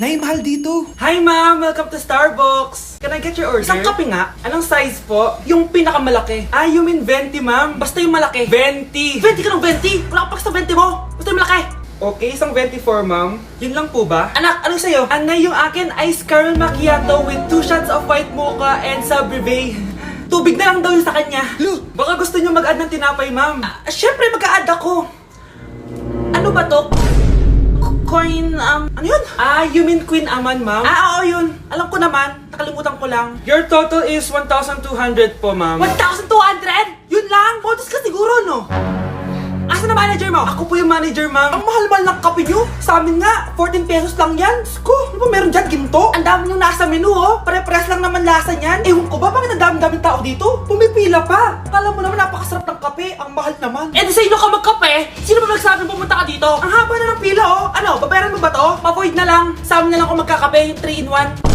Nay, mahal dito. Hi ma'am! Welcome to Starbucks! Can I get your order? Isang kape nga? Anong size po? Yung pinakamalaki. Ah, you mean 20 ma'am? Basta yung malaki. 20! 20 ka ng 20! Wala ka pa sa 20 mo! Basta yung malaki! Okay, isang 24 ma'am. Yun lang po ba? Anak, anong sa'yo? Anay, yung akin ice caramel macchiato with 2 shots of white mocha and sa brevet. Tubig na lang daw yun sa kanya. Baka gusto nyo mag-add ng tinapay ma'am. Syempre mag-a-add ako. Ano ba to? Coin, ano yun? Ah, you mean Queen Aman, ma'am? Ah, oo yun. Alam ko naman. Nakalimutan ko lang. Your total is 1,200 po, ma'am. 1,200? Yun lang? Bonus ka siguro, no? Asa na manager mo? Ako po yung manager, ma'am. Ang mahal-mahal ng kape nyo. Sa amin nga, 14 pesos lang yan. Sko, ano ba meron dyan? Ginto? Ang dami yung nasa menu, oh. Pare-pares lang naman lasa niyan. Ewan ko ba, bakit ang dami-daming tao dito? Pumipila pa. Alam mo naman, napakasarap ng kape. Ang mahal naman. Eh, di sa inyo ka magkape? Sino ba nagsabing pumunta ka dito? Ang haba na ng pila, oh. Ano, babayaran mo ba to? Pa-void na lang. Sa amin na lang ako magkakape, yung 3-in-1.